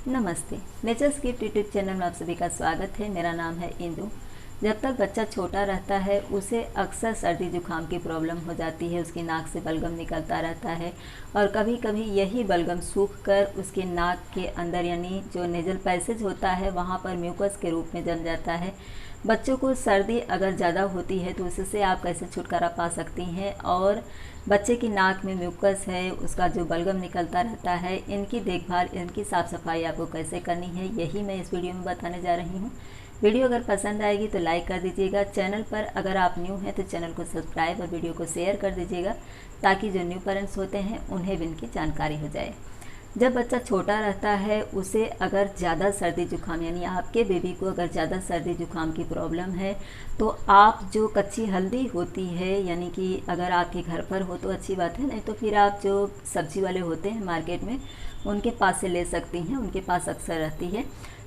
नमस्ते। Natures gift YouTube channel में आप सभी का स्वागत है। मेरा नाम है इंदु। जब तक बच्चा छोटा रहता है उसे अक्सर सर्दी जुकाम की प्रॉब्लम हो जाती है। उसकी नाक से बलगम निकलता रहता है और कभी कभी यही बलगम सूख कर उसके नाक के अंदर यानी जो नेजल पैसेज होता है वहाँ पर म्यूकस के रूप में जम जाता है। बच्चों को सर्दी अगर ज़्यादा होती है तो उससे आप कैसे छुटकारा पा सकती हैं, और बच्चे की नाक में म्यूकस है, उसका जो बलगम निकलता रहता है, इनकी देखभाल, इनकी साफ़ सफाई आपको कैसे करनी है, यही मैं इस वीडियो में बताने जा रही हूँ। वीडियो अगर पसंद आएगी तो लाइक कर दीजिएगा। चैनल पर अगर आप न्यू हैं तो चैनल को सब्सक्राइब और वीडियो को शेयर कर दीजिएगा ताकि जो न्यू पेरेंट्स होते हैं उन्हें भी इनकी जानकारी हो जाए। जब बच्चा छोटा रहता है उसे अगर ज़्यादा सर्दी जुकाम यानी आपके बेबी को अगर ज़्यादा सर्दी जुकाम की प्रॉब्लम है तो आप जो कच्ची हल्दी होती है, यानी कि अगर आपके घर पर हो तो अच्छी बात है, नहीं तो फिर आप जो सब्जी वाले होते हैं मार्केट में उनके पास से ले सकती हैं, उनके पास अक्सर रहती है।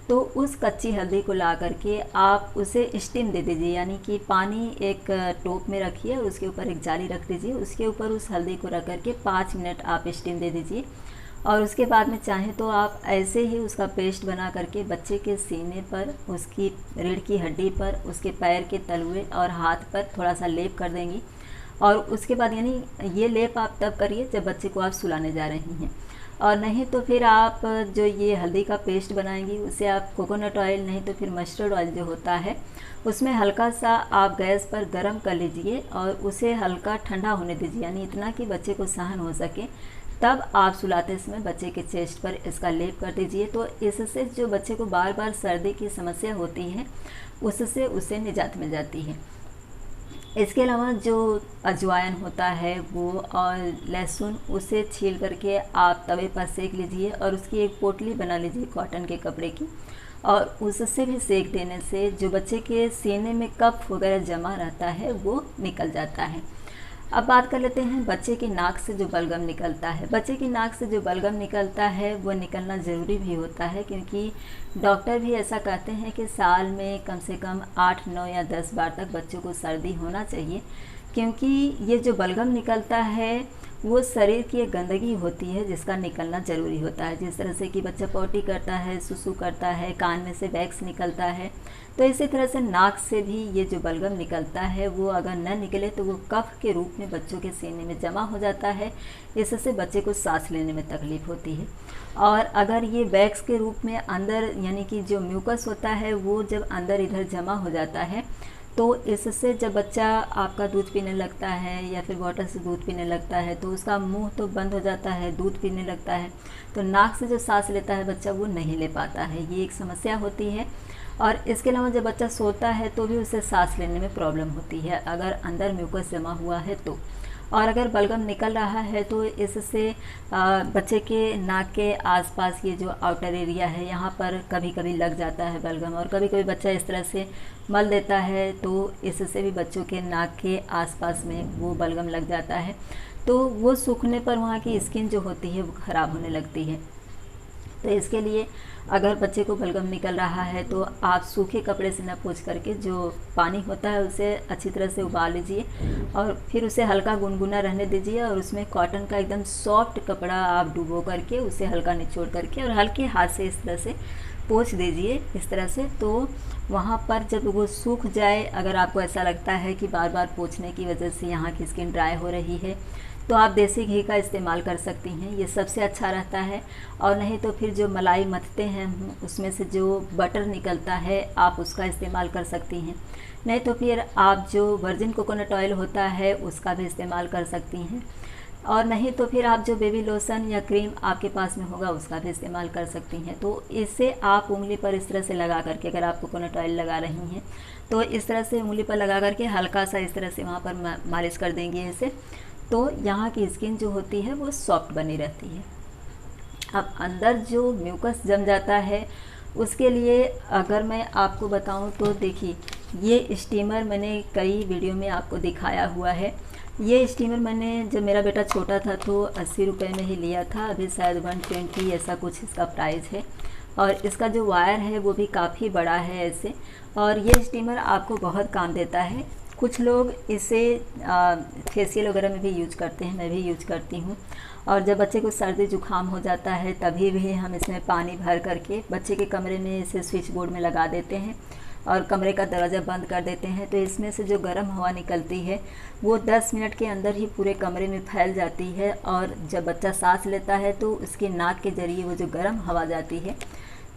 तो उस कच्ची हल्दी को ला करके आप उसे स्टीम दे दीजिए, यानी कि पानी एक टोप में रखिए और उसके ऊपर एक जाली रख दीजिए, उसके ऊपर उस हल्दी को रख करके 5 मिनट आप स्टीम दे दीजिए। और उसके बाद में चाहें तो आप ऐसे ही उसका पेस्ट बना करके बच्चे के सीने पर, उसकी रीढ़ की हड्डी पर, उसके पैर के तलुए और हाथ पर थोड़ा सा लेप कर देंगी। और उसके बाद यानी ये लेप आप तब करिए जब बच्चे को आप सुलाने जा रही हैं, और नहीं तो फिर आप जो ये हल्दी का पेस्ट बनाएंगी उसे आप कोकोनट ऑयल नहीं तो फिर मस्टर्ड ऑयल जो होता है उसमें हल्का सा आप गैस पर गरम कर लीजिए और उसे हल्का ठंडा होने दीजिए, यानी इतना कि बच्चे को सहन हो सके। तब आप सुलाते समय बच्चे के चेस्ट पर इसका लेप कर दीजिए। तो इससे जो बच्चे को बार बार सर्दी की समस्या होती है उससे उसे निजात मिल जाती है। इसके अलावा जो अजवाइन होता है वो और लहसुन, उसे छील करके आप तवे पर सेक लीजिए और उसकी एक पोटली बना लीजिए कॉटन के कपड़े की, और उससे भी सेक देने से जो बच्चे के सीने में कफ वगैरह जमा रहता है वो निकल जाता है। अब बात कर लेते हैं बच्चे की नाक से जो बलगम निकलता है। बच्चे की नाक से जो बलगम निकलता है वो निकलना ज़रूरी भी होता है, क्योंकि डॉक्टर भी ऐसा कहते हैं कि साल में कम से कम 8, 9 या 10 बार तक बच्चों को सर्दी होना चाहिए, क्योंकि ये जो बलगम निकलता है वो शरीर की एक गंदगी होती है जिसका निकलना ज़रूरी होता है। जिस तरह से कि बच्चा पॉटी करता है, सुसु करता है, कान में से वैक्स निकलता है, तो इसी तरह से नाक से भी ये जो बलगम निकलता है वो अगर न निकले तो वो कफ के रूप में बच्चों के सीने में जमा हो जाता है। इससे बच्चे को सांस लेने में तकलीफ़ होती है। और अगर ये वैक्स के रूप में अंदर यानी कि जो म्यूकस होता है वो जब अंदर इधर जमा हो जाता है तो इससे जब बच्चा आपका दूध पीने लगता है या फिर बॉटल से दूध पीने लगता है तो उसका मुंह तो बंद हो जाता है, दूध पीने लगता है तो नाक से जो सांस लेता है बच्चा वो नहीं ले पाता है, ये एक समस्या होती है। और इसके अलावा जब बच्चा सोता है तो भी उसे सांस लेने में प्रॉब्लम होती है अगर अंदर म्यूकस जमा हुआ है तो। और अगर बलगम निकल रहा है तो इससे बच्चे के नाक के आसपास ये जो आउटर एरिया है यहाँ पर कभी कभी लग जाता है बलगम, और कभी कभी बच्चा इस तरह से मल देता है तो इससे भी बच्चों के नाक के आसपास में वो बलगम लग जाता है। तो वो सूखने पर वहाँ की स्किन जो होती है वो ख़राब होने लगती है। तो इसके लिए अगर बच्चे को बलगम निकल रहा है तो आप सूखे कपड़े से न पोंछ करके जो पानी होता है उसे अच्छी तरह से उबाल लीजिए और फिर उसे हल्का गुनगुना रहने दीजिए, और उसमें कॉटन का एकदम सॉफ्ट कपड़ा आप डुबो करके उसे हल्का निचोड़ करके और हल्के हाथ से इस तरह से पोंछ दीजिए इस तरह से। तो वहाँ पर जब वो सूख जाए, अगर आपको ऐसा लगता है कि बार बार पोंछने की वजह से यहाँ की स्किन ड्राई हो रही है तो आप देसी घी का इस्तेमाल कर सकती हैं, ये सबसे अच्छा रहता है। और नहीं तो फिर जो मलाई मथते हैं उसमें से जो बटर निकलता है आप उसका इस्तेमाल कर सकती हैं, नहीं तो फिर आप जो वर्जिन कोकोनट ऑयल होता है उसका भी इस्तेमाल कर सकती हैं, और नहीं तो फिर आप जो बेबी लोशन या क्रीम आपके पास में होगा उसका भी इस्तेमाल कर सकती हैं। तो इसे आप उंगली पर इस तरह से लगा करके, अगर आप कोकोनट ऑयल लगा रही हैं तो इस तरह से उंगली पर लगा करके हल्का सा इस तरह से वहाँ पर मालिश कर देंगे इसे, तो यहाँ की स्किन जो होती है वो सॉफ्ट बनी रहती है। अब अंदर जो म्यूकस जम जाता है उसके लिए अगर मैं आपको बताऊं तो देखिए, ये स्टीमर मैंने कई वीडियो में आपको दिखाया हुआ है। ये स्टीमर मैंने जब मेरा बेटा छोटा था तो 80 रुपये में ही लिया था, अभी शायद 120 ऐसा कुछ इसका प्राइस है, और इसका जो वायर है वो भी काफ़ी बड़ा है ऐसे। और ये स्टीमर आपको बहुत काम देता है। कुछ लोग इसे फेशियल वगैरह में भी यूज करते हैं, मैं भी यूज करती हूँ। और जब बच्चे को सर्दी जुकाम हो जाता है तभी भी हम इसमें पानी भर करके बच्चे के कमरे में इसे स्विच बोर्ड में लगा देते हैं और कमरे का दरवाज़ा बंद कर देते हैं। तो इसमें से जो गर्म हवा निकलती है वो 10 मिनट के अंदर ही पूरे कमरे में फैल जाती है, और जब बच्चा सांस लेता है तो उसकी नाक के ज़रिए वो जो गर्म हवा जाती है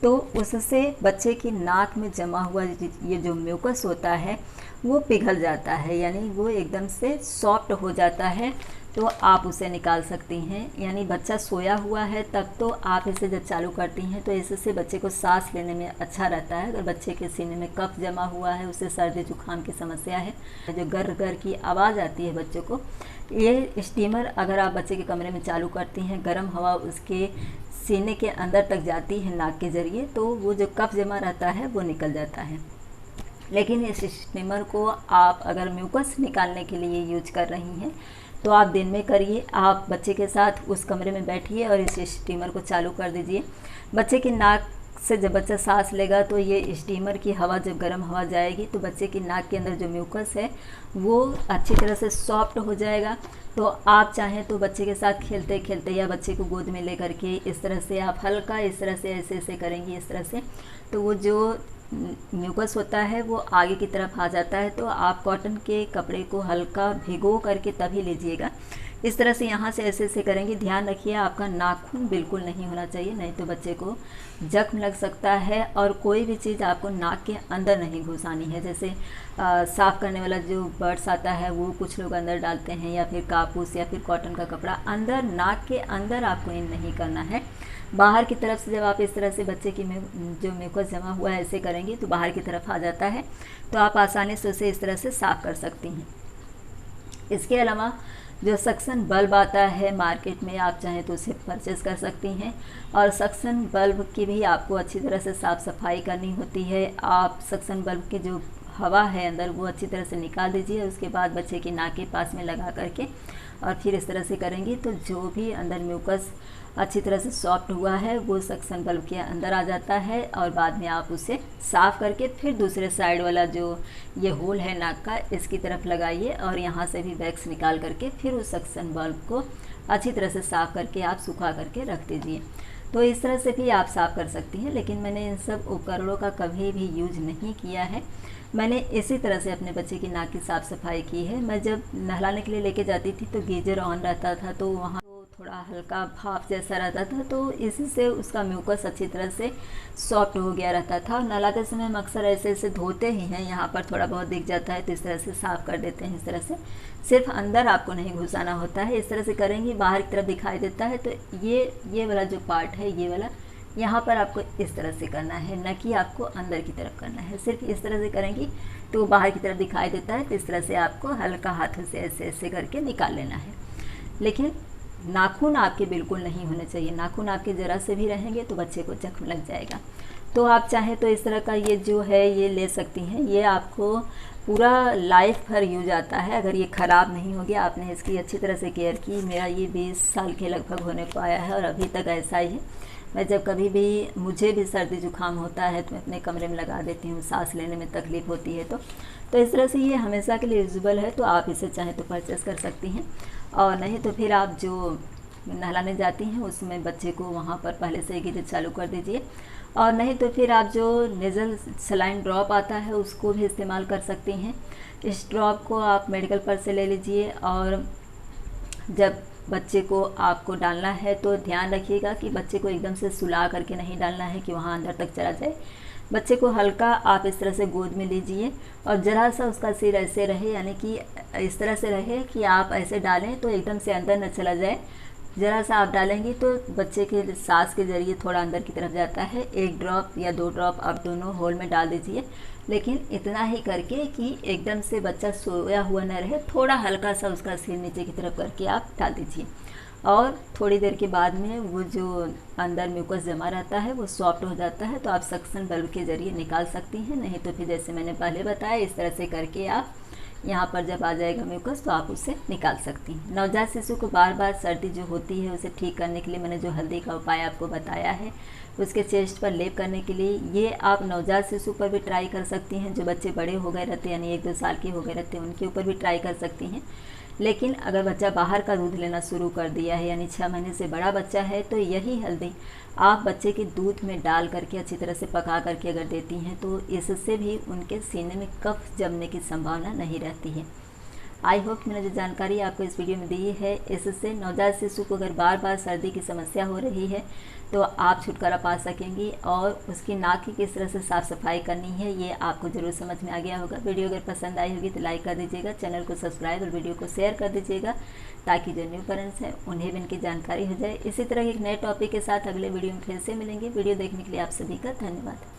तो उससे बच्चे की नाक में जमा हुआ ये जो म्यूकस होता है वो पिघल जाता है, यानी वो एकदम से सॉफ्ट हो जाता है। तो आप उसे निकाल सकती हैं। यानी बच्चा सोया हुआ है तब तो आप इसे जब चालू करती हैं तो इससे बच्चे को सांस लेने में अच्छा रहता है। अगर बच्चे के सीने में कफ जमा हुआ है, उसे सर्दी जुकाम की समस्या है, जो गर गर की आवाज़ आती है बच्चों को, ये स्टीमर अगर आप बच्चे के कमरे में चालू करती हैं, गर्म हवा उसके सीने के अंदर तक जाती है नाक के ज़रिए, तो वो जो कफ जमा रहता है वो निकल जाता है। लेकिन इस स्टीमर को आप अगर म्यूकस निकालने के लिए यूज कर रही हैं तो आप दिन में करिए। आप बच्चे के साथ उस कमरे में बैठिए और इस स्टीमर को चालू कर दीजिए। बच्चे की नाक से जब बच्चा सांस लेगा तो ये स्टीमर की हवा, जब गर्म हवा जाएगी तो बच्चे की नाक के अंदर जो म्यूकस है वो अच्छी तरह से सॉफ्ट हो जाएगा। तो आप चाहें तो बच्चे के साथ खेलते खेलते या बच्चे को गोद में ले करके इस तरह से आप हल्का इस तरह से ऐसे ऐसे करेंगी, इस तरह से, तो वो जो म्यूकस होता है वो आगे की तरफ आ जाता है। तो आप कॉटन के कपड़े को हल्का भिगो करके तभी लीजिएगा। इस तरह से यहाँ से ऐसे ऐसे करेंगे। ध्यान रखिए आपका नाखून बिल्कुल नहीं होना चाहिए, नहीं तो बच्चे को जख्म लग सकता है। और कोई भी चीज़ आपको नाक के अंदर नहीं घुसानी है। जैसे साफ़ करने वाला जो बर्ड्स आता है वो कुछ लोग अंदर डालते हैं, या फिर कापूस या फिर कॉटन का कपड़ा अंदर, नाक के अंदर आपको इन नहीं करना है। बाहर की तरफ से जब आप इस तरह से बच्चे की जो म्यूकस जमा हुआ है ऐसे करेंगे तो बाहर की तरफ आ जाता है। तो आप आसानी से उसे इस तरह से साफ़ कर सकती हैं। इसके अलावा जो सक्शन बल्ब आता है मार्केट में, आप चाहें तो उसे परचेज़ कर सकती हैं। और सक्शन बल्ब की भी आपको अच्छी तरह से साफ़ सफाई करनी होती है। आप सक्शन बल्ब के जो हवा है अंदर वो अच्छी तरह से निकाल दीजिए। उसके बाद बच्चे की नाक के पास में लगा करके और फिर इस तरह से करेंगी तो जो भी अंदर म्यूकस अच्छी तरह से सॉफ्ट हुआ है वो सक्शन बल्ब के अंदर आ जाता है। और बाद में आप उसे साफ़ करके फिर दूसरे साइड वाला जो ये होल है नाक का, इसकी तरफ लगाइए और यहाँ से भी वैक्स निकाल करके फिर उस सक्शन बल्ब को अच्छी तरह से साफ़ करके आप सुखा करके रख दीजिए। तो इस तरह से भी आप साफ़ कर सकती हैं। लेकिन मैंने इन सब उपकरणों का कभी भी यूज नहीं किया है। मैंने इसी तरह से अपने बच्चे की नाक की साफ़ सफाई की है। मैं जब नहलाने के लिए लेके जाती थी तो गीजर ऑन रहता था, तो वहाँ थोड़ा हल्का भाप जैसा रहता था, तो इसी से उसका म्यूकस अच्छी तरह से सॉफ्ट हो गया रहता था। और नहलाते समय हम अक्सर ऐसे ऐसे धोते ही हैं, यहाँ पर थोड़ा बहुत दिख जाता है तो इस तरह से साफ़ कर देते हैं। इस तरह से सिर्फ अंदर आपको नहीं घुसाना होता है। इस तरह से करेंगी, बाहर की तरफ दिखाई देता है तो ये वाला जो पार्ट है, ये वाला, यहाँ पर आपको इस तरह से करना है, न कि आपको अंदर की तरफ करना है। सिर्फ इस तरह से करेंगी तो बाहर की तरफ दिखाई देता है। तो इस तरह से आपको हल्का हाथों से ऐसे ऐसे करके निकाल लेना है। लेकिन नाखून आपके बिल्कुल नहीं होने चाहिए। नाखून आपके ज़रा से भी रहेंगे तो बच्चे को जख्म लग जाएगा। तो आप चाहें तो इस तरह का ये जो है ये ले सकती हैं। ये आपको पूरा लाइफ भर यूज आता है। अगर ये ख़राब नहीं हो गया, आपने इसकी अच्छी तरह से केयर की। मेरा ये 20 साल के लगभग होने को आया है और अभी तक ऐसा ही है। मैं जब कभी भी मुझे भी सर्दी जुकाम होता है तो मैं अपने कमरे में लगा देती हूँ, सांस लेने में तकलीफ़ होती है तो इस तरह से ये हमेशा के लिए यूज़ेबल है। तो आप इसे चाहें तो परचेज़ कर सकती हैं, और नहीं तो फिर आप जो नहलाने जाती हैं उसमें बच्चे को वहाँ पर पहले से गीजर चालू कर दीजिए। और नहीं तो फिर आप जो नेज़ल सलाइन ड्रॉप आता है उसको भी इस्तेमाल कर सकती हैं। इस ड्रॉप को आप मेडिकल पर से ले लीजिए, और जब बच्चे को आपको डालना है तो ध्यान रखिएगा कि बच्चे को एकदम से सुला करके नहीं डालना है कि वहाँ अंदर तक चला जाए। बच्चे को हल्का आप इस तरह से गोद में लीजिए और ज़रा सा उसका सिर ऐसे रहे, यानी कि इस तरह से रहे कि आप ऐसे डालें तो एकदम से अंदर न चला जाए। ज़रा सा आप डालेंगी तो बच्चे के सांस के ज़रिए थोड़ा अंदर की तरफ जाता है। 1 ड्रॉप या 2 ड्रॉप आप दोनों होल में डाल दीजिए, लेकिन इतना ही करके कि एकदम से बच्चा सोया हुआ न रहे। थोड़ा हल्का सा उसका सिर नीचे की तरफ करके आप डाल दीजिए, और थोड़ी देर के बाद में वो जो अंदर म्यूकस जमा रहता है वो सॉफ्ट हो जाता है। तो आप सक्शन बल्ब के ज़रिए निकाल सकती हैं। नहीं तो फिर जैसे मैंने पहले बताया इस तरह से करके आप यहाँ पर जब आ जाएगा म्यूकस तो आप उसे निकाल सकती हैं। नवजात शिशु को बार बार सर्दी जो होती है उसे ठीक करने के लिए मैंने जो हल्दी का उपाय आपको बताया है, उसके चेस्ट पर लेप करने के लिए ये आप नवजात शिशु पर भी ट्राई कर सकती हैं। जो बच्चे बड़े हो गए रहते हैं यानी 1-2 साल के हो गए रहते हैं उनके ऊपर भी ट्राई कर सकती हैं। लेकिन अगर बच्चा बाहर का दूध लेना शुरू कर दिया है यानी 6 महीने से बड़ा बच्चा है तो यही हल्दी आप बच्चे के दूध में डाल करके अच्छी तरह से पका करके अगर देती हैं तो इससे भी उनके सीने में कफ जमने की संभावना नहीं रहती है। आई होप मैंने जो जानकारी आपको इस वीडियो में दी है इससे नवजात शिशु को अगर बार बार सर्दी की समस्या हो रही है तो आप छुटकारा पा सकेंगी। और उसकी नाक की किस तरह से साफ़ सफाई करनी है ये आपको ज़रूर समझ में आ गया होगा। वीडियो अगर पसंद आई होगी तो लाइक कर दीजिएगा, चैनल को सब्सक्राइब और वीडियो को शेयर कर दीजिएगा ताकि जो न्यू पेरेंट्स हैं उन्हें भी इनकी जानकारी हो जाए। इसी तरह एक नए टॉपिक के साथ अगले वीडियो में फिर से मिलेंगे। वीडियो देखने के लिए आप सभी का धन्यवाद।